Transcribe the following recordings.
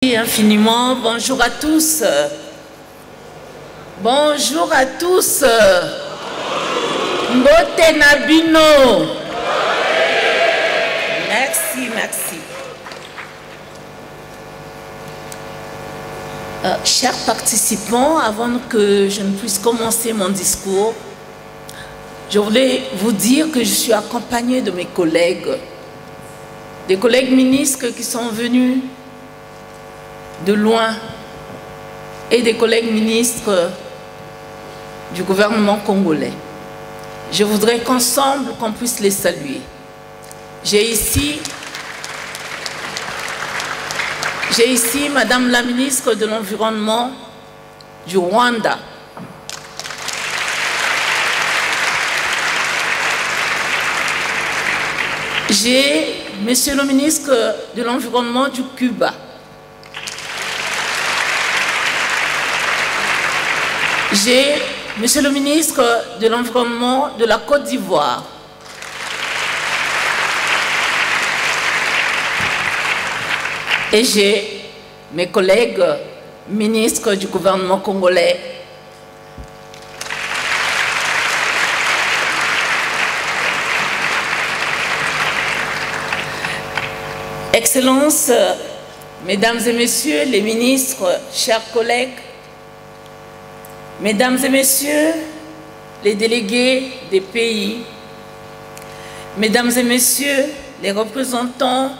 Infiniment, bonjour à tous. Bonjour à tous. Mbote Nabino. Merci, merci. Chers participants, avant que je ne puisse commencer mon discours, je voulais vous dire que je suis accompagnée de mes collègues, des collègues ministres qui sont venus de loin et des collègues ministres du gouvernement congolais. Je voudrais qu'ensemble, qu'on puisse les saluer. J'ai ici Madame la ministre de l'Environnement du Rwanda. J'ai Monsieur le ministre de l'Environnement du Cuba. J'ai Monsieur le ministre de l'Environnement de la Côte d'Ivoire. Et j'ai mes collègues ministres du gouvernement congolais. Excellences, Mesdames et Messieurs les ministres, chers collègues, Mesdames et Messieurs les délégués des pays, Mesdames et Messieurs les représentants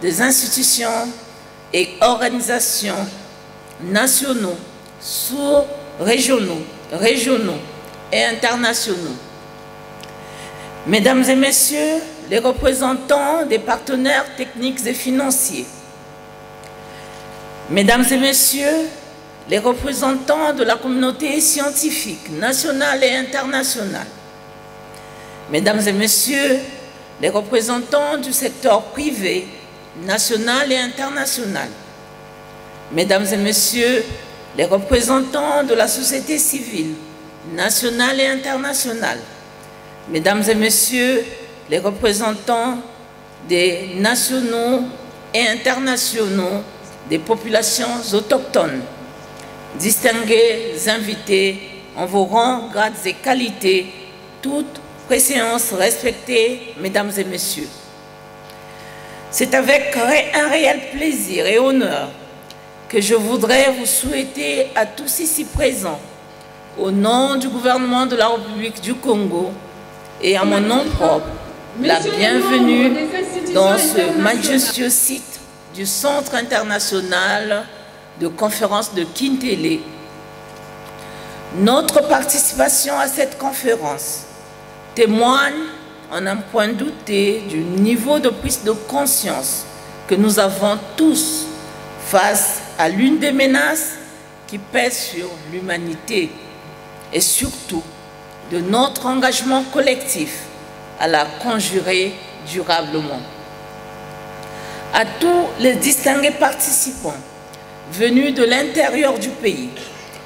des institutions et organisations nationaux, sous-régionaux, régionaux et internationaux, Mesdames et Messieurs les représentants des partenaires techniques et financiers, Mesdames et Messieurs les représentants de la communauté scientifique nationale et internationale, Mesdames et Messieurs les représentants du secteur privé, national et international, Mesdames et Messieurs les représentants de la société civile, nationale et internationale, Mesdames et Messieurs les représentants des nationaux et internationaux des populations autochtones, distingués invités en vos rangs, grades et qualités, toutes préséances respectées, Mesdames et Messieurs. C'est avec un réel plaisir et honneur que je voudrais vous souhaiter à tous ici présents, au nom du gouvernement de la République du Congo et à mon nom propre, la bienvenue dans ce majestueux site du Centre international de conférence de Kintélé. Notre participation à cette conférence témoigne en un point douté du niveau de prise de conscience que nous avons tous face à l'une des menaces qui pèsent sur l'humanité et surtout de notre engagement collectif à la conjurer durablement. À tous les distingués participants venus de l'intérieur du pays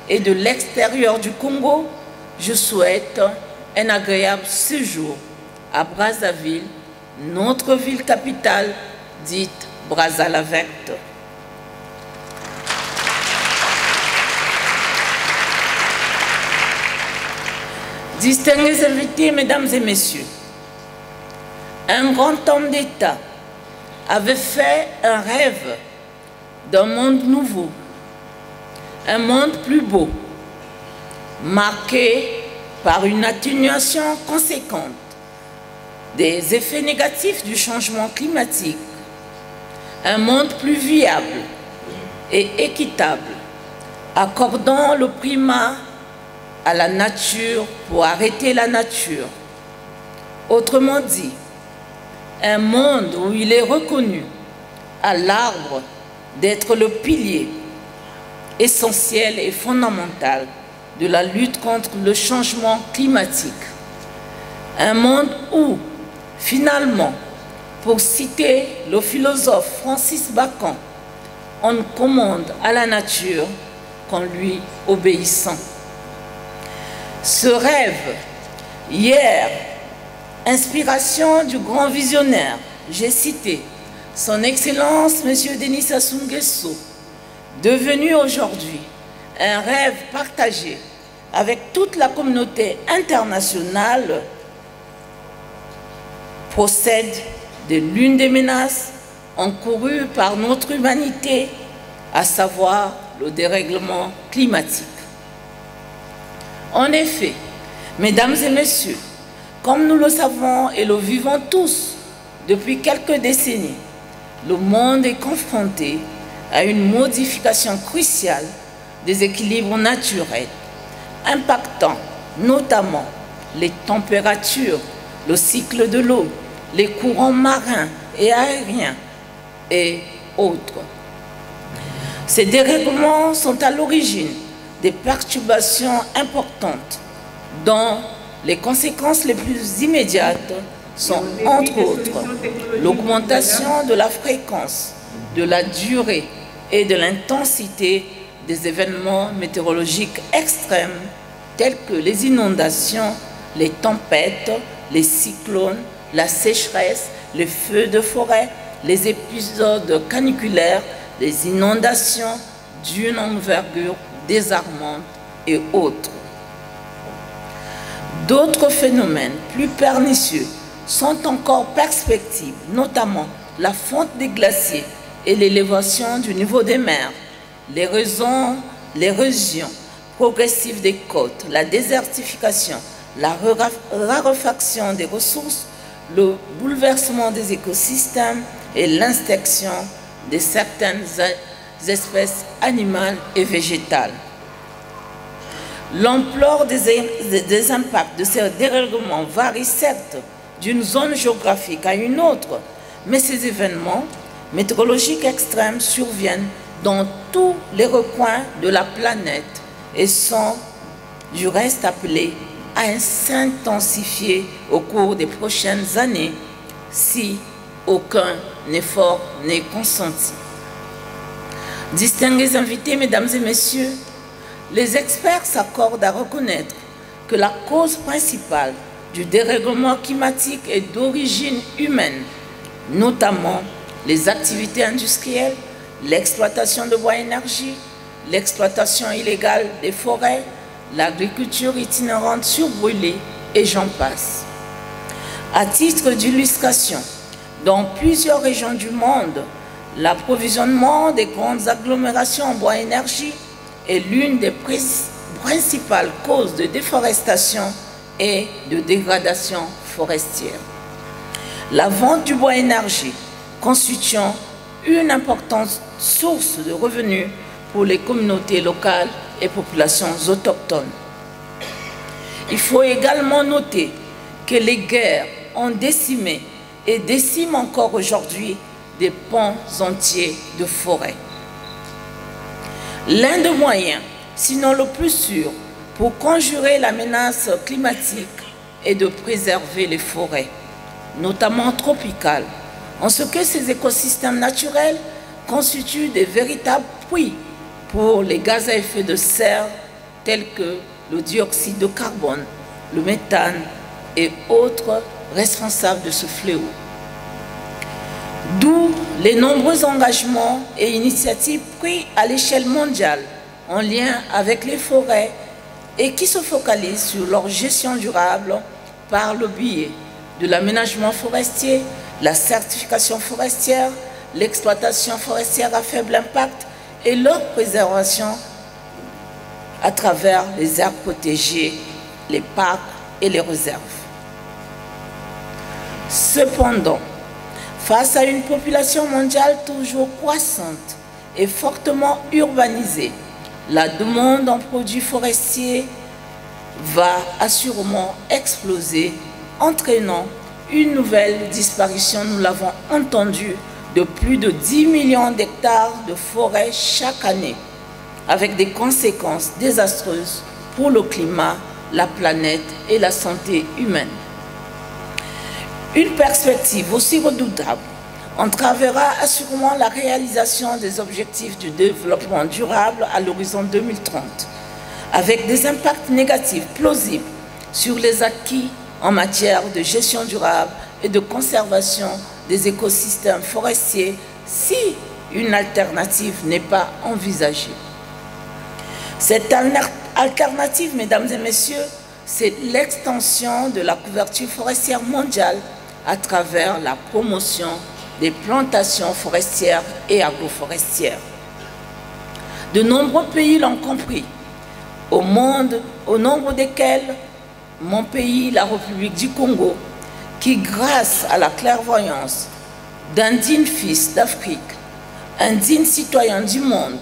et de l'extérieur du Congo, je souhaite un agréable séjour à Brazzaville, notre ville capitale dite Brazzaville. Distingués invités, Mesdames et Messieurs, un grand homme d'État avait fait un rêve d'un monde nouveau, un monde plus beau, marqué par une atténuation conséquente des effets négatifs du changement climatique, un monde plus viable et équitable, accordant le primat à la nature pour arrêter la nature. Autrement dit, un monde où il est reconnu à l'arbre d'être le pilier essentiel et fondamental de la lutte contre le changement climatique. Un monde où, finalement, pour citer le philosophe Francis Bacon, on ne commande à la nature qu'en lui obéissant. Ce rêve, hier, inspiration du grand visionnaire, j'ai cité Son Excellence, M. Denis Sassou Nguesso, devenu aujourd'hui un rêve partagé avec toute la communauté internationale, procède de l'une des menaces encourues par notre humanité, à savoir le dérèglement climatique. En effet, mesdames et messieurs, comme nous le savons et le vivons tous depuis quelques décennies, le monde est confronté à une modification cruciale des équilibres naturels, impactant notamment les températures, le cycle de l'eau, les courants marins et aériens et autres. Ces dérèglements sont à l'origine des perturbations importantes dont les conséquences les plus immédiates sont, entre autres, l'augmentation de la fréquence, de la durée et de l'intensité des événements météorologiques extrêmes tels que les inondations, les tempêtes, les cyclones, la sécheresse, les feux de forêt, les épisodes caniculaires, les inondations d'une envergure désarmante et autres. D'autres phénomènes plus pernicieux sont encore perspectives, notamment la fonte des glaciers et l'élévation du niveau des mers, l'érosion progressive des côtes, la désertification, la raréfaction des ressources, le bouleversement des écosystèmes et l'extinction de certaines espèces animales et végétales. L'ampleur des impacts de ces dérèglements varie certes d'une zone géographique à une autre, mais ces événements météorologiques extrêmes surviennent dans tous les recoins de la planète et sont du reste appelés à s'intensifier au cours des prochaines années si aucun effort n'est consenti. Distingués invités, mesdames et messieurs, les experts s'accordent à reconnaître que la cause principale du dérèglement climatique est d'origine humaine, notamment les activités industrielles, l'exploitation de bois-énergie, l'exploitation illégale des forêts, l'agriculture itinérante surbrûlée et j'en passe. À titre d'illustration, dans plusieurs régions du monde, l'approvisionnement des grandes agglomérations en bois-énergie est l'une des principales causes de déforestation et de dégradation forestière. La vente du bois-énergie constituant une importante source de revenus pour les communautés locales et populations autochtones. Il faut également noter que les guerres ont décimé et déciment encore aujourd'hui des pans entiers de forêt. L'un des moyens, sinon le plus sûr, pour conjurer la menace climatique est de préserver les forêts, notamment tropicales, en ce que ces écosystèmes naturels constituent des véritables puits pour les gaz à effet de serre tels que le dioxyde de carbone, le méthane et autres responsables de ce fléau. D'où les nombreux engagements et initiatives pris à l'échelle mondiale en lien avec les forêts et qui se focalisent sur leur gestion durable par le biais de l'aménagement forestier, la certification forestière, l'exploitation forestière à faible impact et leur préservation à travers les aires protégées, les parcs et les réserves. Cependant, face à une population mondiale toujours croissante et fortement urbanisée, la demande en produits forestiers va assurément exploser, entraînant une nouvelle disparition, nous l'avons entendu, de plus de 10 millions d'hectares de forêt chaque année, avec des conséquences désastreuses pour le climat, la planète et la santé humaine. Une perspective aussi redoutable entravera assurément la réalisation des objectifs du développement durable à l'horizon 2030, avec des impacts négatifs plausibles sur les acquis en matière de gestion durable et de conservation des écosystèmes forestiers si une alternative n'est pas envisagée. Cette alternative, mesdames et messieurs, c'est l'extension de la couverture forestière mondiale à travers la promotion des plantations forestières et agroforestières. De nombreux pays l'ont compris, au monde, au nombre desquels mon pays, la République du Congo, qui, grâce à la clairvoyance d'un digne fils d'Afrique, un digne citoyen du monde,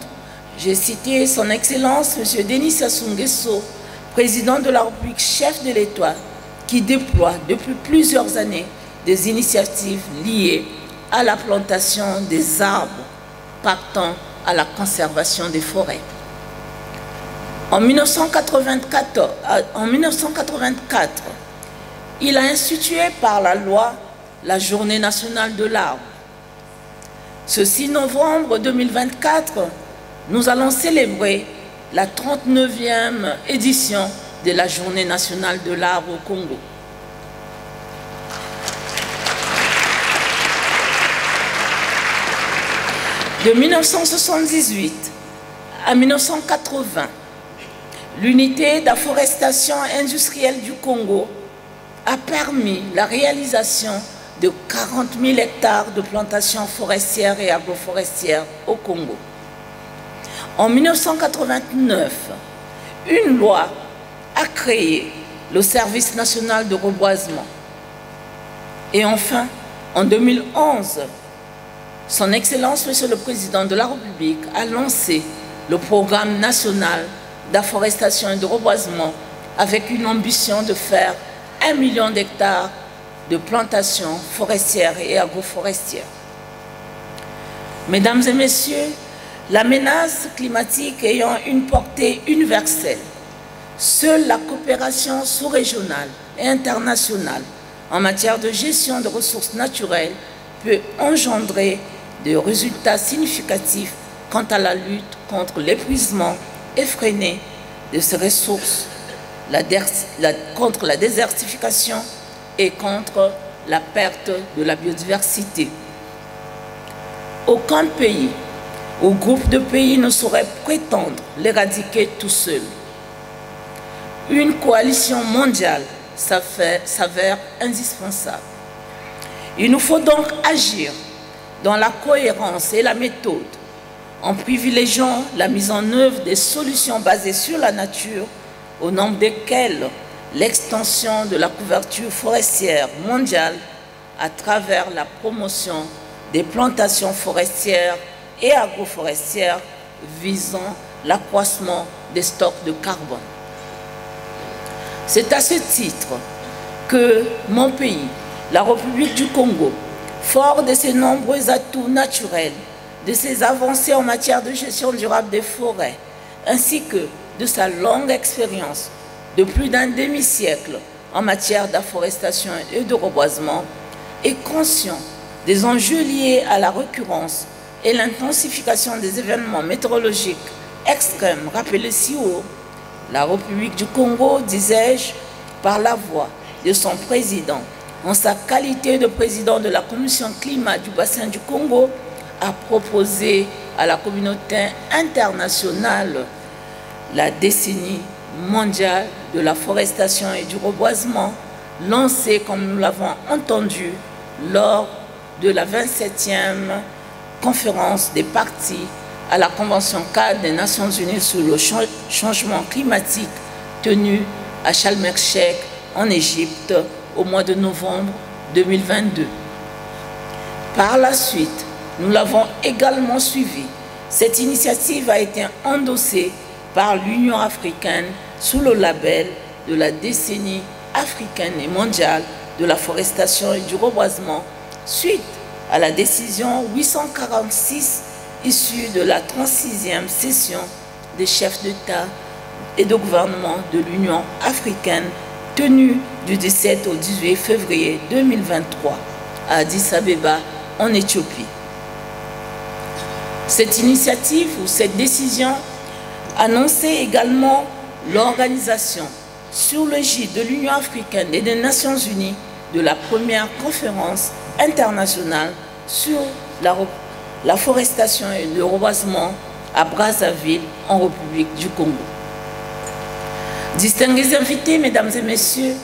j'ai cité son Excellence M. Denis Sassou Nguesso, président de la République, chef de l'État, qui déploie depuis plusieurs années des initiatives liées à la plantation des arbres, partant à la conservation des forêts. En 1984, il a institué par la loi la Journée nationale de l'arbre. Ce 6 novembre 2024, nous allons célébrer la 39e édition de la Journée nationale de l'arbre au Congo. De 1978 à 1980, l'unité d'afforestation industrielle du Congo a permis la réalisation de 40 000 hectares de plantations forestières et agroforestières au Congo. En 1989, une loi a créé le Service national de reboisement. Et enfin, en 2011, Son Excellence, Monsieur le Président de la République, a lancé le programme national d'afforestation et de reboisement avec une ambition de faire 1 million d'hectares de plantations forestières et agroforestières. Mesdames et messieurs, la menace climatique ayant une portée universelle, seule la coopération sous-régionale et internationale en matière de gestion de ressources naturelles peut engendrer des résultats significatifs quant à la lutte contre l'épuisement effréné de ces ressources, contre la désertification et contre la perte de la biodiversité. Aucun pays ou groupe de pays ne saurait prétendre l'éradiquer tout seul. Une coalition mondiale s'avère indispensable. Il nous faut donc agir dans la cohérence et la méthode, en privilégiant la mise en œuvre des solutions basées sur la nature, au nombre desquelles l'extension de la couverture forestière mondiale à travers la promotion des plantations forestières et agroforestières visant l'accroissement des stocks de carbone. C'est à ce titre que mon pays, la République du Congo, fort de ses nombreux atouts naturels, de ses avancées en matière de gestion durable des forêts, ainsi que de sa longue expérience de plus d'un demi-siècle en matière d'afforestation et de reboisement, est conscient des enjeux liés à la récurrence et l'intensification des événements météorologiques extrêmes rappelés si haut. La République du Congo, disais-je, par la voix de son président, en sa qualité de président de la Commission climat du bassin du Congo, a proposé à la communauté internationale la décennie mondiale de la forestation et du reboisement, lancée, comme nous l'avons entendu, lors de la 27e conférence des parties à la Convention cadre des Nations Unies sur le changement climatique tenue à Sharm el-Sheikh en Égypte au mois de novembre 2022. Par la suite, nous l'avons également suivi. Cette initiative a été endossée par l'Union africaine sous le label de la décennie africaine et mondiale de la forestation et du reboisement, suite à la décision 846 issue de la 36e session des chefs d'État et de gouvernement de l'Union africaine tenue du 17 au 18 février 2023 à Addis Abeba en Éthiopie. Cette initiative ou cette décision annonçait également l'organisation sous l'égide de l'Union africaine et des Nations unies de la première conférence internationale sur la forestation et le reboisement à Brazzaville, en République du Congo. Distingués invités, mesdames et messieurs,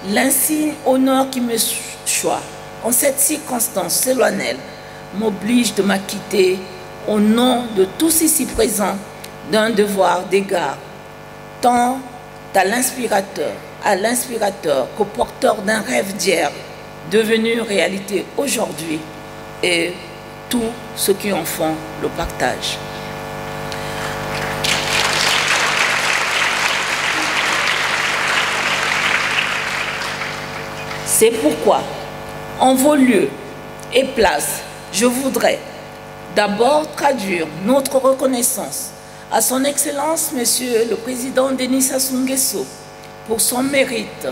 l'insigne honneur qui me choisit en cette circonstance solennelle m'oblige de m'acquitter au nom de tous ici présents d'un devoir d'égard, tant à l'inspirateur qu'au porteur d'un rêve d'hier devenu réalité aujourd'hui et tous ceux qui en font le partage. C'est pourquoi, en vos lieux et places, je voudrais d'abord traduire notre reconnaissance à son Excellence, Monsieur le Président Denis Sassou Nguesso, pour son mérite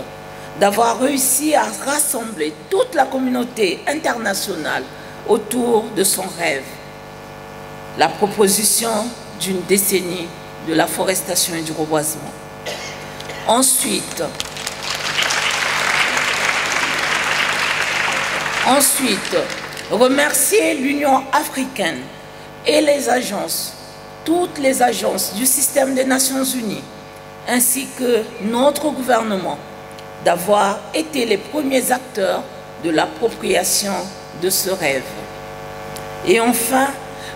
d'avoir réussi à rassembler toute la communauté internationale autour de son rêve, la proposition d'une décennie de la forestation et du reboisement. Ensuite, remercier l'Union africaine et les agences, toutes les agences du système des Nations Unies, ainsi que notre gouvernement, d'avoir été les premiers acteurs de l'appropriation de ce rêve. Et enfin,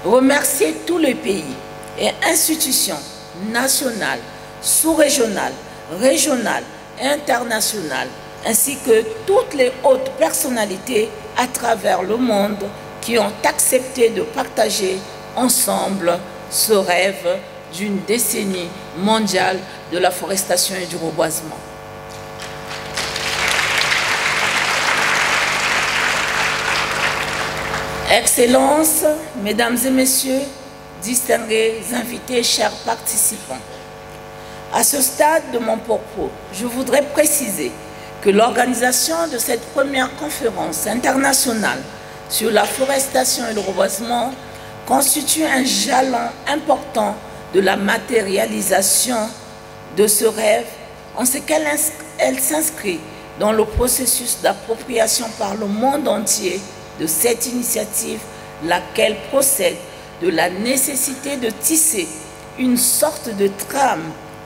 remercier tous les pays et institutions nationales, sous-régionales, régionales et internationales, ainsi que toutes les hautes personnalités à travers le monde qui ont accepté de partager ensemble ce rêve d'une décennie mondiale de la forestation et du reboisement. Excellences, Mesdames et Messieurs, distingués invités, chers participants, à ce stade de mon propos, je voudrais préciser que l'organisation de cette première conférence internationale sur la forestation et le reboisement constitue un jalon important de la matérialisation de ce rêve, en ce qu'elle s'inscrit dans le processus d'appropriation par le monde entier de cette initiative, laquelle procède de la nécessité de tisser une sorte de trame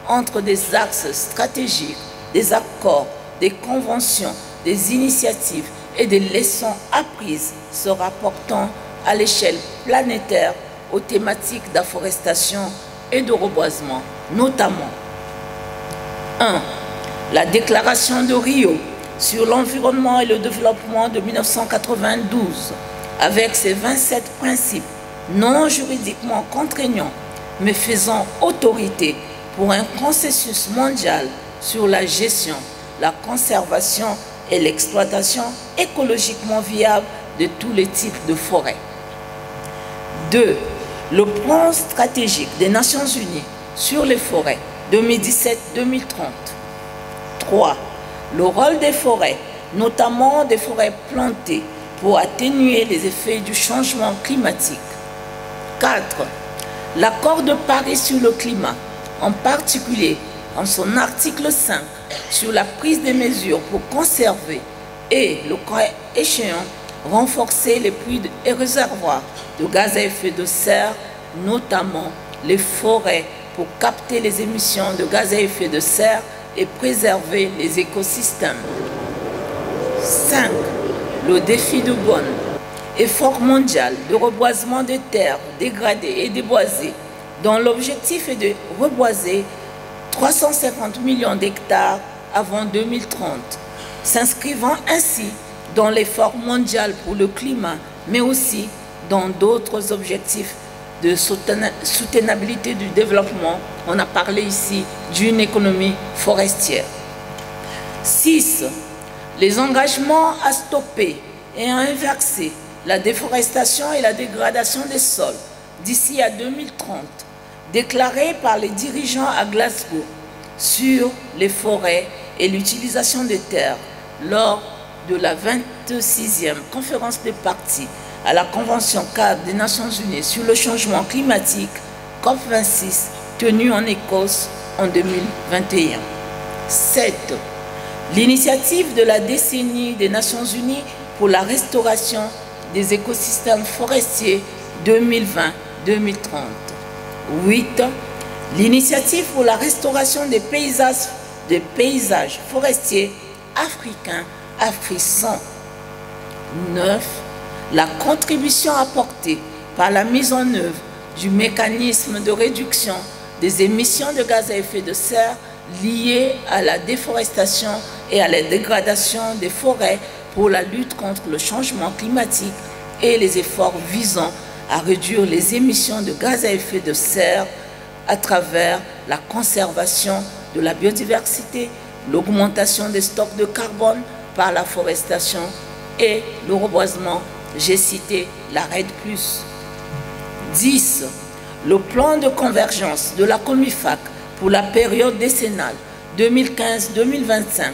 entre des axes stratégiques, des accords, des conventions, des initiatives et des leçons apprises se rapportant à l'échelle planétaire aux thématiques d'afforestation et de reboisement, notamment 1. La déclaration de Rio sur l'environnement et le développement de 1992, avec ses 27 principes non juridiquement contraignants, mais faisant autorité pour un consensus mondial sur la gestion, la conservation et l'exploitation écologiquement viable de tous les types de forêts. 2. Le plan stratégique des Nations Unies sur les forêts 2017-2030. 3. Le rôle des forêts, notamment des forêts plantées, pour atténuer les effets du changement climatique. 4. L'accord de Paris sur le climat, en particulier en son article 5, sur la prise des mesures pour conserver et, le cas échéant, renforcer les puits et réservoirs de gaz à effet de serre, notamment les forêts, pour capter les émissions de gaz à effet de serre et préserver les écosystèmes. 5. Le défi de Bonn, effort mondial de reboisement des terres dégradées et déboisées, dont l'objectif est de reboiser 350 millions d'hectares avant 2030, s'inscrivant ainsi dans l'effort mondial pour le climat, mais aussi dans d'autres objectifs de soutenabilité du développement. On a parlé ici d'une économie forestière. 6. Les engagements à stopper et à inverser la déforestation et la dégradation des sols d'ici à 2030, déclarés par les dirigeants à Glasgow sur les forêts et l'utilisation des terres lors de la 26e conférence des parties à la Convention cadre des Nations Unies sur le changement climatique, COP26, tenue en Écosse en 2021. 7. L'initiative de la décennie des Nations Unies pour la restauration des écosystèmes forestiers 2020-2030. 8. L'initiative pour la restauration des paysages forestiers africains africains. 9. La contribution apportée par la mise en œuvre du mécanisme de réduction des émissions de gaz à effet de serre liées à la déforestation et à la dégradation des forêts pour la lutte contre le changement climatique et les efforts visant à réduire les émissions de gaz à effet de serre à travers la conservation de la biodiversité, l'augmentation des stocks de carbone par la forestation et le reboisement. J'ai cité la REDD+. 10. Le plan de convergence de la Comifac pour la période décennale 2015-2025,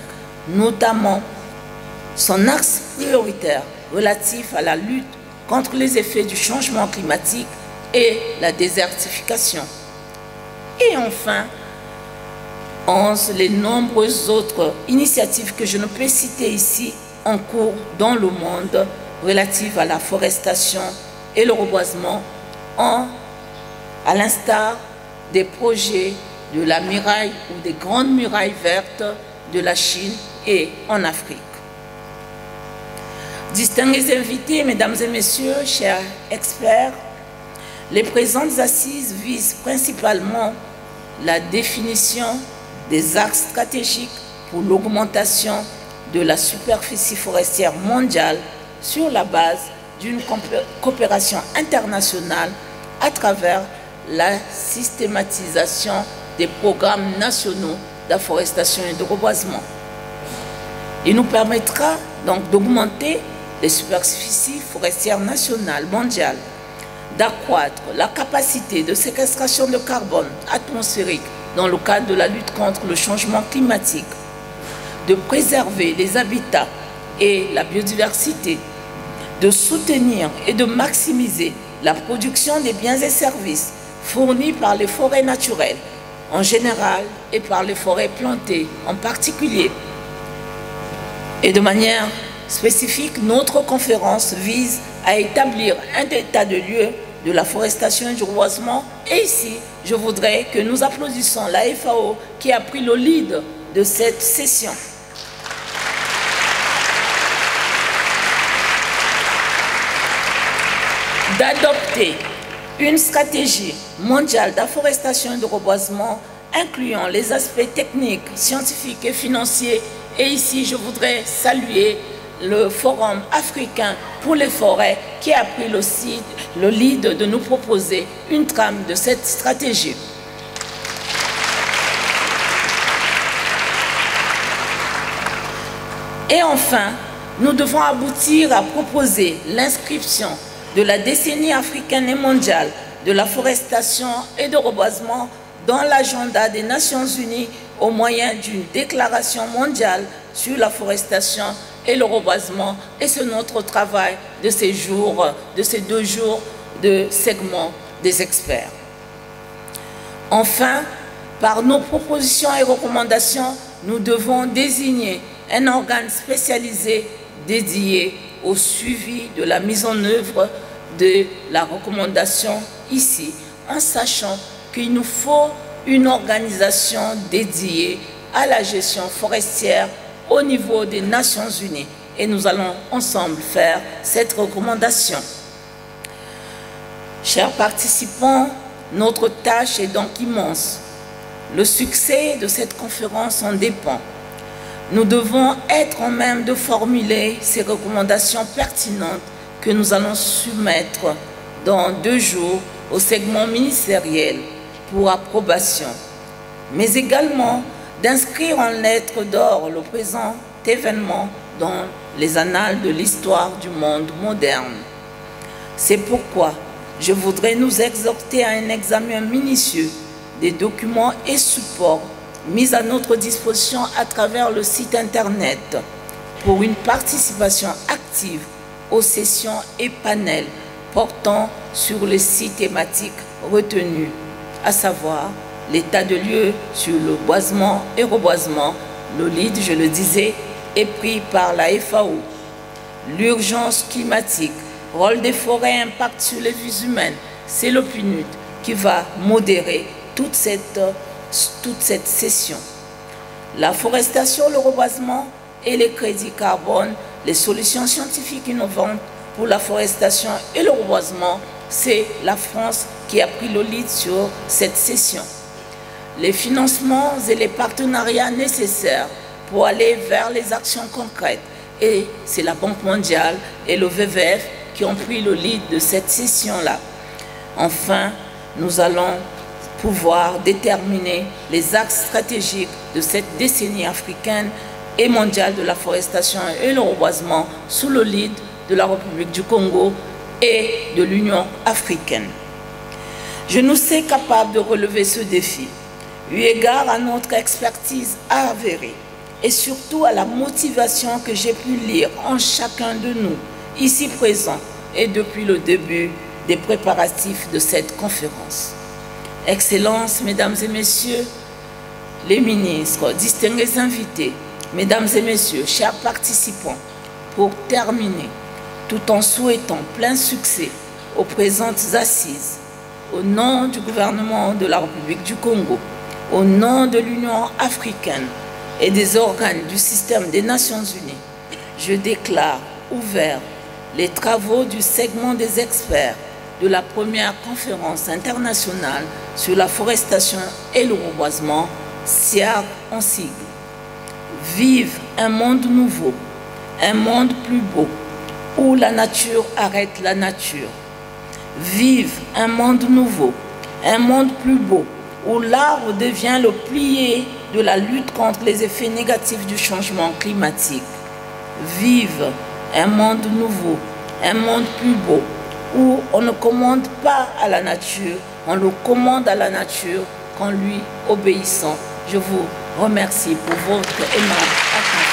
notamment son axe prioritaire relatif à la lutte contre les effets du changement climatique et la désertification. Et enfin, 11. Les nombreuses autres initiatives que je ne peux citer ici en cours dans le monde relatives à la forestation et le reboisement, à l'instar des projets de la muraille ou des grandes murailles vertes de la Chine et en Afrique. Distingués invités, mesdames et messieurs, chers experts, les présentes assises visent principalement la définition des axes stratégiques pour l'augmentation de la superficie forestière mondiale sur la base d'une coopération internationale à travers la systématisation des programmes nationaux d'afforestation et de reboisement. Il nous permettra donc d'augmenter les superficies forestières nationales, mondiales, d'accroître la capacité de séquestration de carbone atmosphérique dans le cadre de la lutte contre le changement climatique, de préserver les habitats et la biodiversité, de soutenir et de maximiser la production des biens et services fournis par les forêts naturelles en général et par les forêts plantées en particulier. Et de manière spécifique, notre conférence vise à établir un état de lieu de la forestation et du reboisement. Et ici, je voudrais que nous applaudissions la FAO qui a pris le lead de cette session. D'adopter une stratégie mondiale d'afforestation et de reboisement incluant les aspects techniques, scientifiques et financiers. Et ici, je voudrais saluer le Forum africain pour les forêts qui a pris le lead de nous proposer une trame de cette stratégie. Et enfin, nous devons aboutir à proposer l'inscription de la décennie africaine et mondiale de la forestation et de reboisement dans l'agenda des Nations Unies au moyen d'une déclaration mondiale sur la forestation et le reboisement. Et c'est notre travail de ces 2 jours de segment des experts. Enfin, par nos propositions et recommandations, nous devons désigner un organe spécialisé dédié au suivi de la mise en œuvre de la recommandation ici, en sachant qu'il nous faut une organisation dédiée à la gestion forestière au niveau des Nations Unies. Et nous allons ensemble faire cette recommandation. Chers participants, notre tâche est donc immense. Le succès de cette conférence en dépend. Nous devons être en même de formuler ces recommandations pertinentes que nous allons soumettre dans 2 jours au segment ministériel pour approbation, mais également d'inscrire en lettres d'or le présent événement dans les annales de l'histoire du monde moderne. C'est pourquoi je voudrais nous exhorter à un examen minutieux des documents et supports mis à notre disposition à travers le site Internet pour une participation active aux sessions et panels portant sur les 6 thématiques retenues, à savoir l'état de lieu sur le boisement et reboisement. Le lead, je le disais, est pris par la FAO. L'urgence climatique, rôle des forêts, impact sur les vies humaines, c'est le PNUD qui va modérer toute cette session. La forestation, le reboisement et les crédits carbone, les solutions scientifiques innovantes pour la forestation et le reboisement, c'est la France qui a pris le lead sur cette session. Les financements et les partenariats nécessaires pour aller vers les actions concrètes, et c'est la Banque mondiale et le WWF qui ont pris le lead de cette session-là. Enfin, nous allons pouvoir déterminer les axes stratégiques de cette décennie africaine et mondiale de la forestation et le reboisement sous le lead de la République du Congo et de l'Union africaine. Je nous sais capables de relever ce défi, eu égard à notre expertise avérée et surtout à la motivation que j'ai pu lire en chacun de nous, ici présents et depuis le début des préparatifs de cette conférence. Excellences, Mesdames et Messieurs, les ministres, distingués invités, Mesdames et Messieurs, chers participants, pour terminer, tout en souhaitant plein succès aux présentes assises, au nom du gouvernement de la République du Congo, au nom de l'Union africaine et des organes du système des Nations Unies, je déclare ouverts les travaux du segment des experts de la première conférence internationale sur la forestation et le reboisement, SIARC en sigle. Vive un monde nouveau, un monde plus beau, où la nature arrête la nature. Vive un monde nouveau, un monde plus beau, où l'arbre devient le plié de la lutte contre les effets négatifs du changement climatique. Vive un monde nouveau, un monde plus beau, où on ne commande pas à la nature, on le commande à la nature qu'en lui obéissant. Je vous remercie pour votre aimable attention.